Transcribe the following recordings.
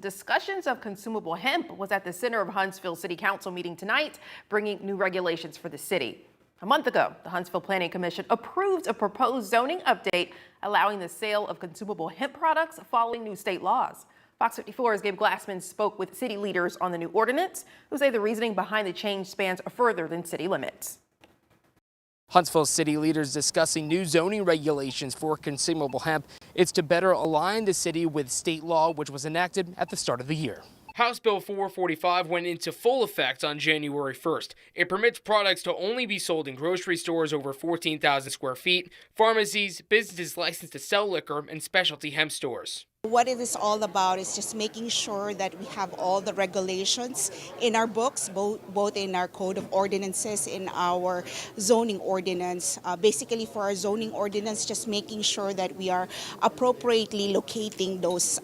Discussions of consumable hemp was at the center of Huntsville City Council meeting tonight, bringing new regulations for the city. A month ago, the Huntsville Planning Commission approved a proposed zoning update allowing the sale of consumable hemp products following new state laws. Fox 54's Gabe Glassman spoke with city leaders on the new ordinance, who say the reasoning behind the change spans further than city limits. Huntsville city leaders discussing new zoning regulations for consumable hemp. It's to better align the city with state law, which was enacted at the start of the year. House Bill 445 went into full effect on January 1st. It permits products to only be sold in grocery stores over 14,000 square feet, pharmacies, businesses licensed to sell liquor, and specialty hemp stores. What it is all about is just making sure that we have all the regulations in our books, both in our code of ordinances, in our zoning ordinance. Basically for our zoning ordinance, just making sure that we are appropriately locating those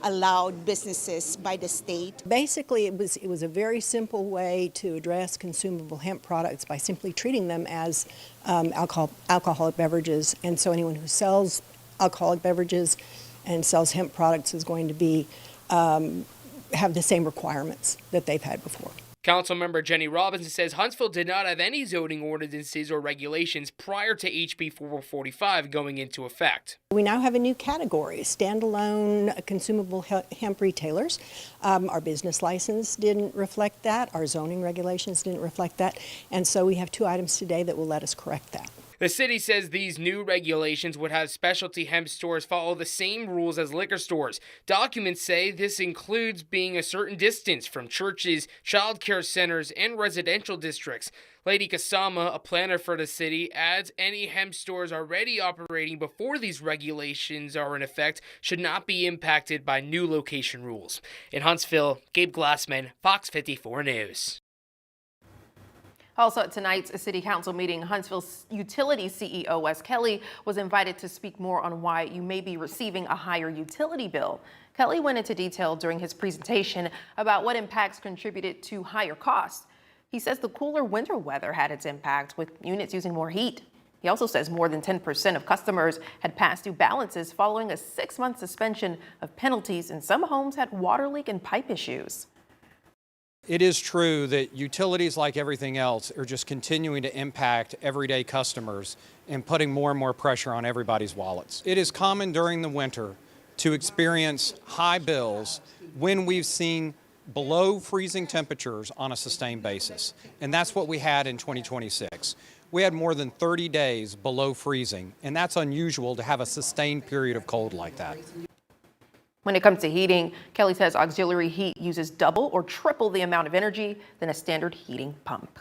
allowed businesses by the state. Basically, it was a very simple way to address consumable hemp products by simply treating them as alcoholic beverages. And so anyone who sells alcoholic beverages and sells hemp products is going to be have the same requirements that they've had before. Councilmember Jenny Robinson says Huntsville did not have any zoning ordinances or regulations prior to HB 445 going into effect. We now have a new category, standalone consumable hemp retailers. Our business license didn't reflect that. Our zoning regulations didn't reflect that. And so we have two items today that will let us correct that. The city says these new regulations would have specialty hemp stores follow the same rules as liquor stores. Documents say this includes being a certain distance from churches, child care centers, and residential districts. Lady Kasama, a planner for the city, adds any hemp stores already operating before these regulations are in effect should not be impacted by new location rules. In Huntsville, Gabe Glassman, Fox 54 News. Also at tonight's City Council meeting, Huntsville Utility CEO Wes Kelly was invited to speak more on why you may be receiving a higher utility bill. Kelly went into detail during his presentation about what impacts contributed to higher costs. He says the cooler winter weather had its impact, with units using more heat. He also says more than 10% of customers had past due balances following a 6-month suspension of penalties, and some homes had water leak and pipe issues. It is true that utilities, like everything else, are just continuing to impact everyday customers and putting more and more pressure on everybody's wallets. It is common during the winter to experience high bills when we've seen below freezing temperatures on a sustained basis. And that's what we had in 2026. We had more than 30 days below freezing, and that's unusual to have a sustained period of cold like that. When it comes to heating, Kelly says auxiliary heat uses double or triple the amount of energy than a standard heating pump.